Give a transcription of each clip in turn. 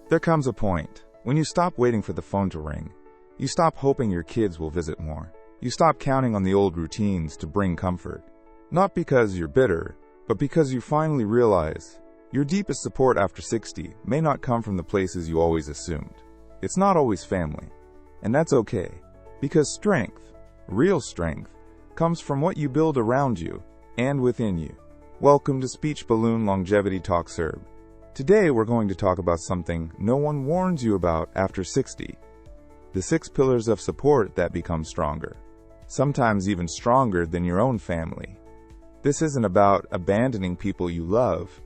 There comes a point when you stop waiting for the phone to ring. You stop hoping your kids will visit more. You stop counting on the old routines to bring comfort. Not because you're bitter, but because you finally realize your deepest support after 60 may not come from the places you always assumed. It's not always family. And that's okay, because strength, real strength, comes from what you build around you and within you. Welcome to Speech Balloon Longevity Talk Serb. Today we're going to talk about something no one warns you about after 60. The 6 pillars of support that become stronger, sometimes even stronger than your own family. This isn't about abandoning people you love.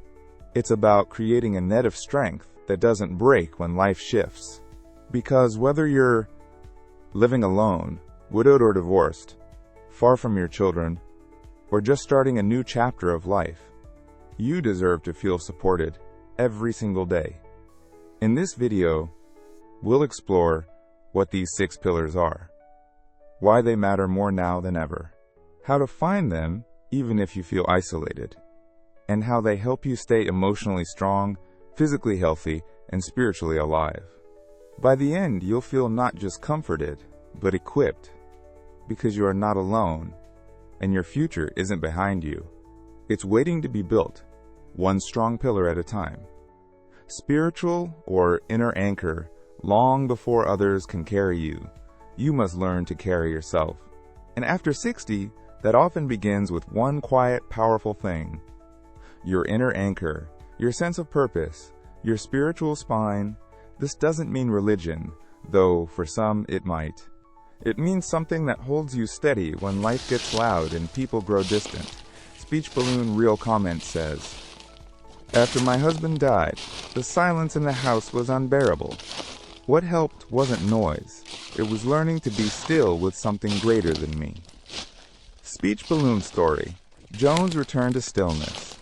It's about creating a net of strength that doesn't break when life shifts. Because whether you're living alone, widowed or divorced, far from your children, or just starting a new chapter of life, you deserve to feel supported every single day. In this video, we'll explore what these 6 pillars are, why they matter more now than ever, how to find them even if you feel isolated, and how they help you stay emotionally strong, physically healthy, and spiritually alive. By the end, you'll feel not just comforted, but equipped, because you are not alone, and your future isn't behind you. It's waiting to be built, one strong pillar at a time. Spiritual or inner anchor, long before others can carry you, you must learn to carry yourself. And after 60, that often begins with one quiet, powerful thing. Your inner anchor, your sense of purpose, your spiritual spine. This doesn't mean religion, though for some it might. It means something that holds you steady when life gets loud and people grow distant. Speech Balloon Real Comment says, "After my husband died, the silence in the house was unbearable. What helped wasn't noise. It was learning to be still with something greater than me." Speech Balloon Story. Joan's return to stillness.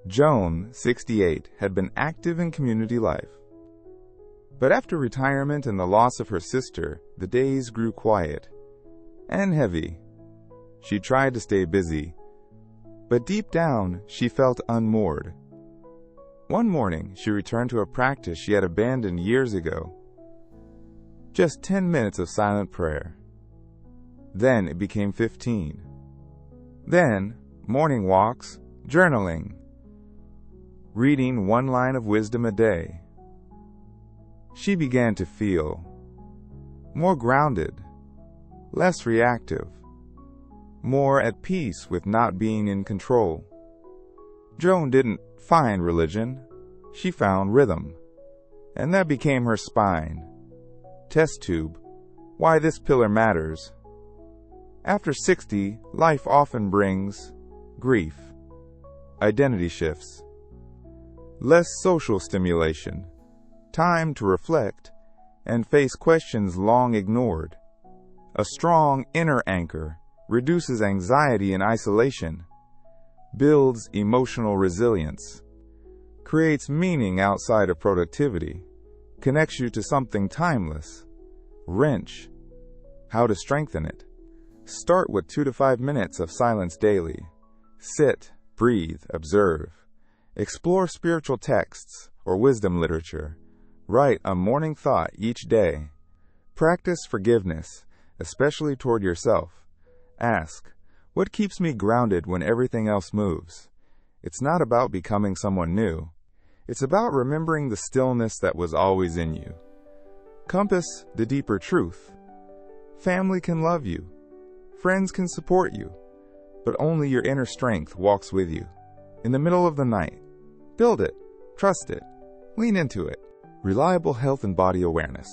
Joan, 68, had been active in community life. But after retirement and the loss of her sister, the days grew quiet and heavy. She tried to stay busy, but deep down she felt unmoored. One morning, she returned to a practice she had abandoned years ago. Just 10 minutes of silent prayer. Then it became 15. Then, morning walks, journaling, reading one line of wisdom a day. She began to feel more grounded, less reactive, more at peace with not being in control. Joan didn't find religion, she found rhythm, and that became her spine. Test tube, why this pillar matters. After 60, life often brings grief, identity shifts, less social stimulation, time to reflect and face questions long ignored. A strong inner anchor reduces anxiety and isolation, builds emotional resilience, creates meaning outside of productivity, connects you to something timeless. Wrench. How to strengthen it. Start with 2 to 5 minutes of silence daily. Sit, breathe, observe. Explore spiritual texts or wisdom literature. Write a morning thought each day. Practice forgiveness, especially toward yourself. Ask, what keeps me grounded when everything else moves? It's not about becoming someone new. It's about remembering the stillness that was always in you. Compass the deeper truth. Family can love you. Friends can support you, but only your inner strength walks with you. In the middle of the night, build it, trust it, lean into it. Reliable health and body awareness.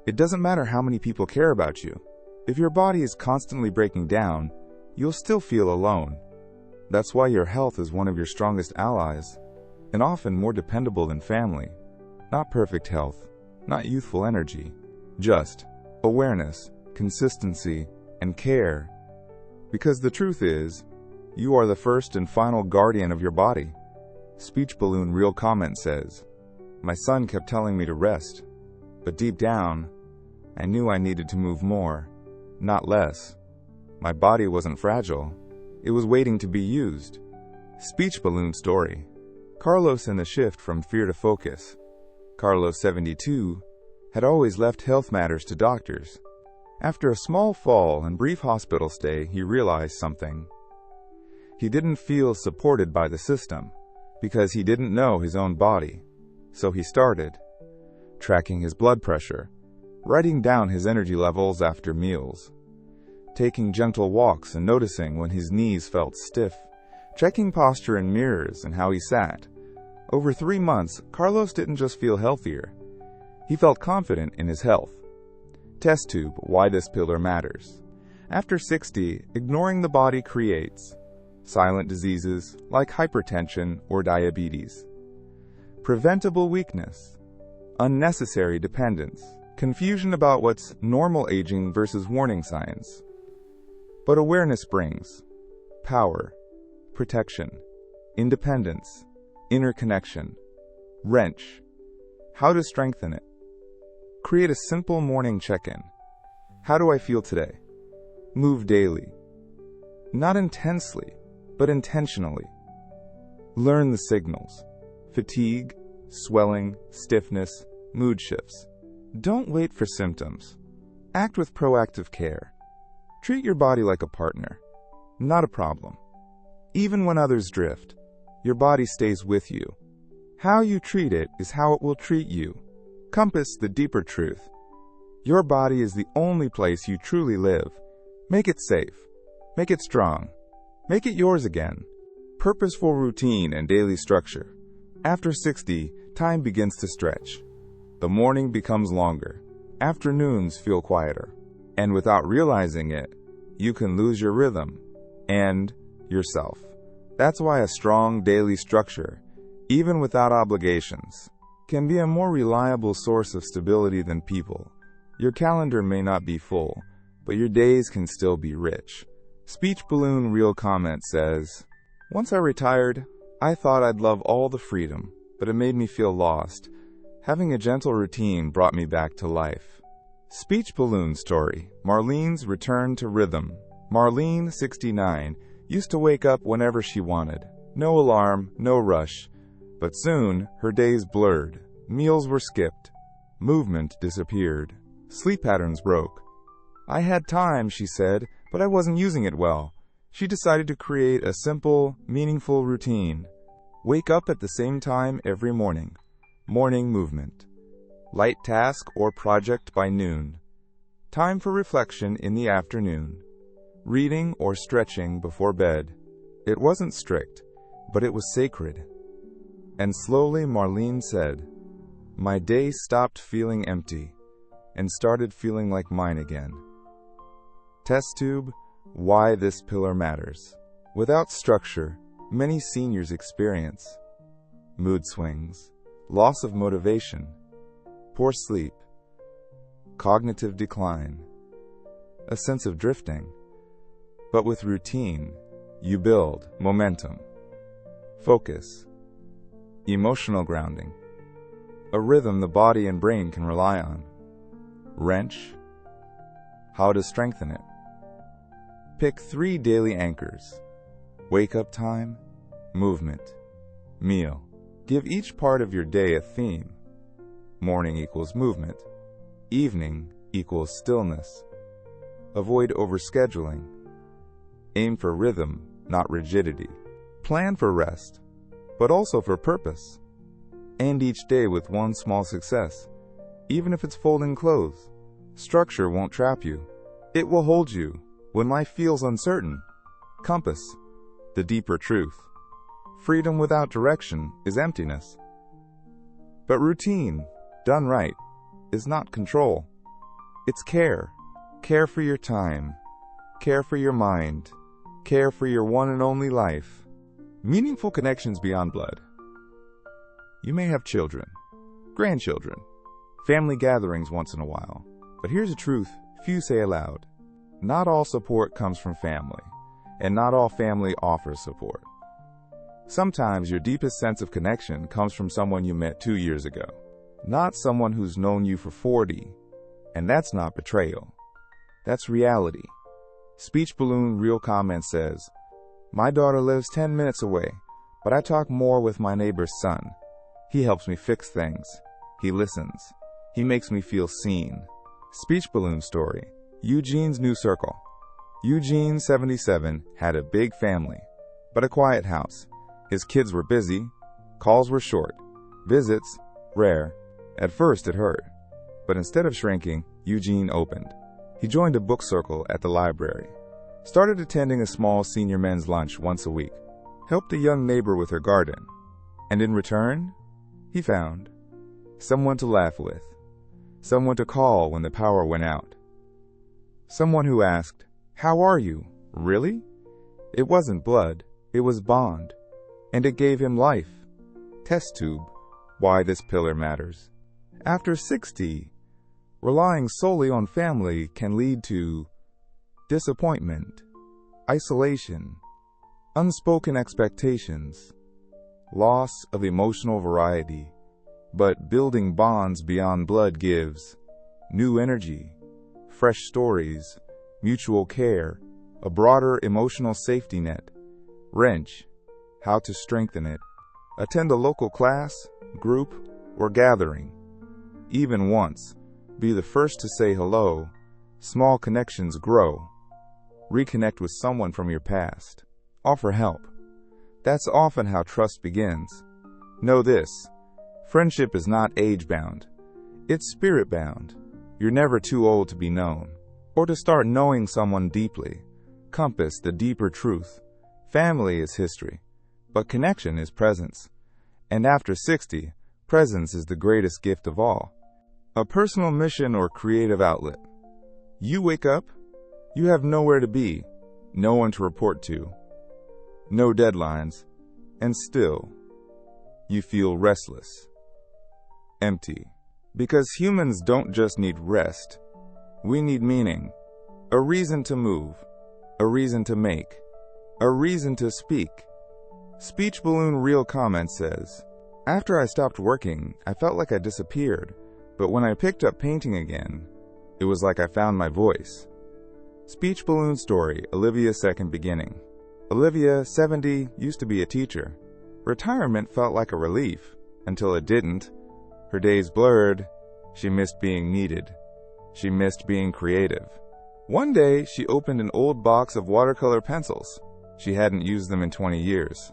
It doesn't matter how many people care about you. If your body is constantly breaking down, you'll still feel alone. That's why your health is one of your strongest allies, and often more dependable than family. Not perfect health, not youthful energy, just awareness, consistency, and care. Because the truth is, you are the first and final guardian of your body. Speech Balloon Real Comment says, "My son kept telling me to rest, but deep down, I knew I needed to move more, not less. My body wasn't fragile. It was waiting to be used." Speech Balloon Story. Carlos in the shift from fear to focus. Carlos, 72, had always left health matters to doctors. After a small fall and brief hospital stay, he realized something. He didn't feel supported by the system because he didn't know his own body. So he started tracking his blood pressure, writing down his energy levels after meals, taking gentle walks and noticing when his knees felt stiff, checking posture in mirrors and how he sat. Over 3 months, Carlos didn't just feel healthier. He felt confident in his health. Test tube, why this pillar matters. After 60, ignoring the body creates silent diseases like hypertension or diabetes, preventable weakness, unnecessary dependence, confusion about what's normal aging versus warning signs. But awareness brings power, protection, independence, inner connection, wrench. How to strengthen it. Create a simple morning check-in. How do I feel today? Move daily. Not intensely, but intentionally. Learn the signals. Fatigue, swelling, stiffness, mood shifts. Don't wait for symptoms. Act with proactive care. Treat your body like a partner, not a problem. Even when others drift, your body stays with you. How you treat it is how it will treat you. Compass the deeper truth. Your body is the only place you truly live. Make it safe. Make it strong. Make it yours again. Purposeful routine and daily structure. After 60, time begins to stretch. The morning becomes longer. Afternoons feel quieter. And without realizing it, you can lose your rhythm and yourself. That's why a strong daily structure, even without obligations, can be a more reliable source of stability than people. Your calendar may not be full, but your days can still be rich. Speech Balloon Real Comment says, "Once I retired, I thought I'd love all the freedom, but it made me feel lost. Having a gentle routine brought me back to life." Speech Balloon Story, Marlene's Return to Rhythm. Marlene, 69, used to wake up whenever she wanted. No alarm, no rush. But soon, her days blurred. Meals were skipped. Movement disappeared. Sleep patterns broke. "I had time," she said, "but I wasn't using it well." She decided to create a simple, meaningful routine. Wake up at the same time every morning. Morning movement. Light task or project by noon. Time for reflection in the afternoon. Reading or stretching before bed. It wasn't strict, but it was sacred. And slowly Marlene said, "My day stopped feeling empty and started feeling like mine again." Test tube, why this pillar matters. Without structure, many seniors experience mood swings, loss of motivation, poor sleep, cognitive decline, a sense of drifting. But with routine, you build momentum, focus, emotional grounding, a rhythm the body and brain can rely on. Wrench, how to strengthen it. Pick 3 daily anchors. Wake up time, movement, meal. Give each part of your day a theme. Morning equals movement. Evening equals stillness. Avoid overscheduling. Aim for rhythm, not rigidity. Plan for rest, but also for purpose. End each day with one small success, even if it's folding clothes. Structure won't trap you. It will hold you when life feels uncertain. Compass, the deeper truth. Freedom without direction is emptiness. But routine, done right, is not control. It's care. Care for your time. Care for your mind. Care for your one and only life. Meaningful connections beyond blood. You may have children, grandchildren, family gatherings once in a while. But here's a truth few say aloud. Not all support comes from family, and not all family offers support. Sometimes your deepest sense of connection comes from someone you met 2 years ago, not someone who's known you for 40. And that's not betrayal. That's reality. Speech Balloon Real Comment says, "My daughter lives 10 minutes away, but I talk more with my neighbor's son. He helps me fix things. He listens. He makes me feel seen. Speech balloon story. Eugene's new circle. Eugene, 77, had a big family, but a quiet house. His kids were busy. Calls were short. Visits, rare. At first it hurt. But instead of shrinking, Eugene opened. He joined a book circle at the library. Started attending a small senior men's lunch once a week. Helped a young neighbor with her garden. And in return, he found someone to laugh with. Someone to call when the power went out. Someone who asked, "How are you? Really?" It wasn't blood, it was bond. And it gave him life. Test tube, why this pillar matters. After 60, relying solely on family can lead to disappointment, isolation, unspoken expectations, loss of emotional variety. But building bonds beyond blood gives new energy, fresh stories, mutual care, a broader emotional safety net. Wrench, how to strengthen it. Attend a local class, group, or gathering. Even once, be the first to say hello. Small connections grow. Reconnect with someone from your past. Offer help. That's often how trust begins. Know this, friendship is not age-bound. It's spirit-bound. You're never too old to be known, or to start knowing someone deeply. Compass the deeper truth. Family is history, but connection is presence. And after 60, presence is the greatest gift of all. A personal mission or creative outlet. You wake up, you have nowhere to be, no one to report to, no deadlines, and still, you feel restless, empty. Because humans don't just need rest, we need meaning, a reason to move, a reason to make, a reason to speak. Speech Balloon Real Comment says, "After I stopped working, I felt like I disappeared, but when I picked up painting again, it was like I found my voice." Speech Balloon Story, Olivia's second beginning. Olivia, 70, used to be a teacher. Retirement felt like a relief, until it didn't. Her days blurred. She missed being needed. She missed being creative. One day, she opened an old box of watercolor pencils. She hadn't used them in 20 years.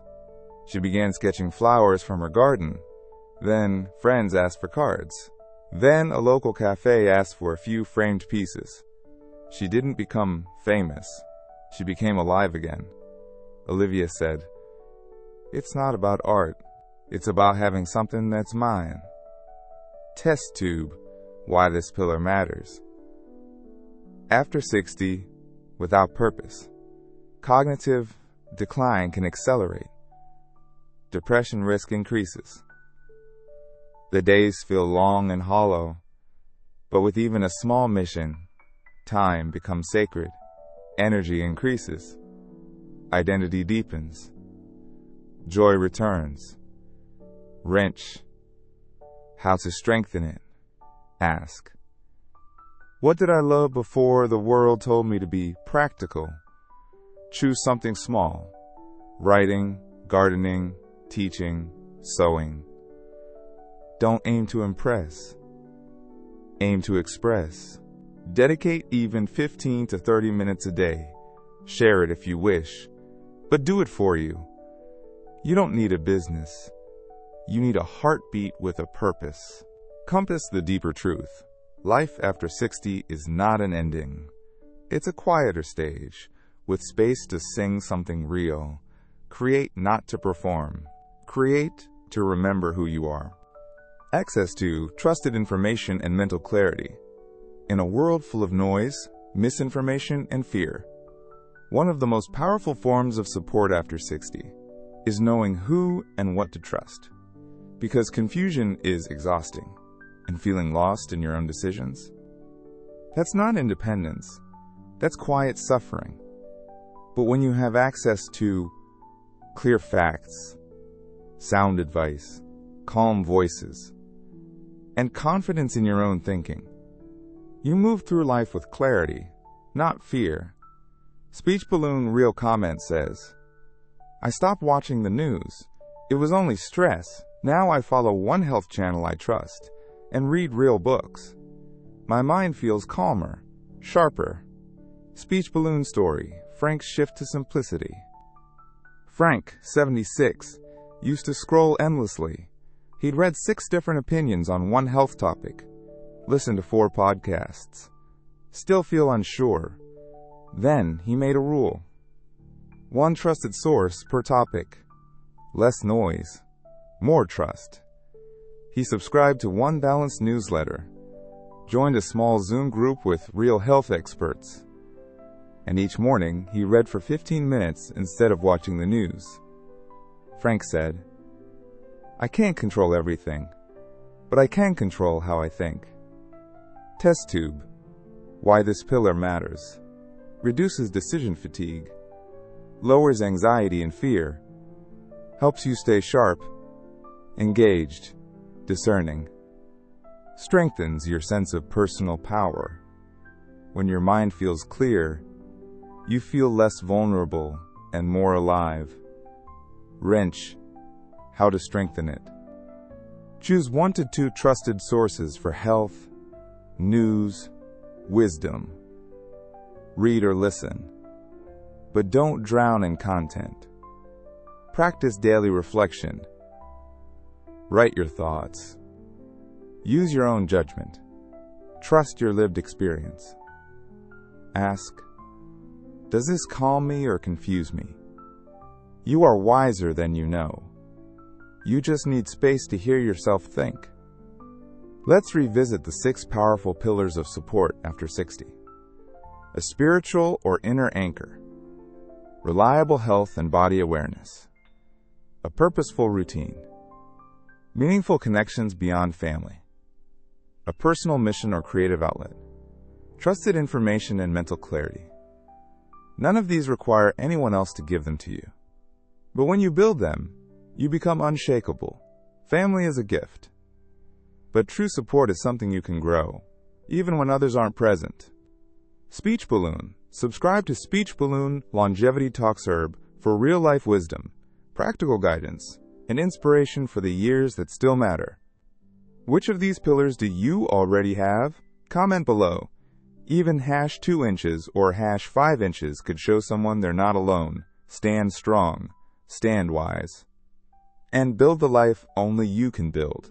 She began sketching flowers from her garden. Then, friends asked for cards. Then, a local cafe asked for a few framed pieces. She didn't become famous. She became alive again. Olivia said, "It's not about art. It's about having something that's mine." Test tube, why this pillar matters. After 60, without purpose, cognitive decline can accelerate. Depression risk increases. The days feel long and hollow, but with even a small mission, time becomes sacred. Energy increases. Identity deepens. Joy returns. Wrench, how to strengthen it. Ask, what did I love before the world told me to be practical? Choose something small. Writing, gardening, teaching, sewing. Don't aim to impress. Aim to express. Dedicate even 15 to 30 minutes a day. Share it if you wish, but do it for you. You don't need a business. You need a heartbeat with a purpose. Compass the deeper truth. Life after 60 is not an ending. It's a quieter stage, with space to sing something real. Create not to perform. Create to remember who you are. Access to trusted information and mental clarity. In a world full of noise, misinformation, and fear, one of the most powerful forms of support after 60 is knowing who and what to trust. Because confusion is exhausting, and feeling lost in your own decisions, that's not independence, that's quiet suffering. But when you have access to clear facts, sound advice, calm voices, and confidence in your own thinking, you move through life with clarity, not fear. Speech Balloon Real Comment says, "I stopped watching the news. It was only stress. Now I follow one health channel I trust. and read real books. My mind feels calmer, sharper. Speech balloon story, Frank's shift to simplicity. Frank, 76, used to scroll endlessly. He'd read 6 different opinions on one health topic, listened to 4 podcasts, still feel unsure. Then he made a rule. 1 trusted source per topic. Less noise, more trust. He subscribed to 1 balanced newsletter, joined a small Zoom group with real health experts, and each morning he read for 15 minutes instead of watching the news. Frank said, "I can't control everything, but I can control how I think." Test tube. Why this pillar matters. Reduces decision fatigue. Lowers anxiety and fear. Helps you stay sharp, engaged, discerning. Strengthens your sense of personal power. When your mind feels clear, you feel less vulnerable and more alive. Wrench. How to strengthen it. Choose 1 to 2 trusted sources for health, news, wisdom. Read or listen, but don't drown in content. Practice daily reflection. Write your thoughts. Use your own judgment. Trust your lived experience. Ask, does this calm me or confuse me? You are wiser than you know. You just need space to hear yourself think. Let's revisit the 6 powerful pillars of support after 60. A spiritual or inner anchor. Reliable health and body awareness. A purposeful routine. Meaningful connections beyond family. A personal mission or creative outlet. Trusted information and mental clarity. None of these require anyone else to give them to you. But when you build them, you become unshakable. Family is a gift. But true support is something you can grow, even when others aren't present. Speech Balloon. Subscribe to Speech Balloon Longevity Talks Herb for real-life wisdom, practical guidance, and inspiration for the years that still matter. Which of these pillars do you already have? Comment below. Even #2 inches or #5 inches could show someone they're not alone. Stand strong, stand wise, and build the life only you can build.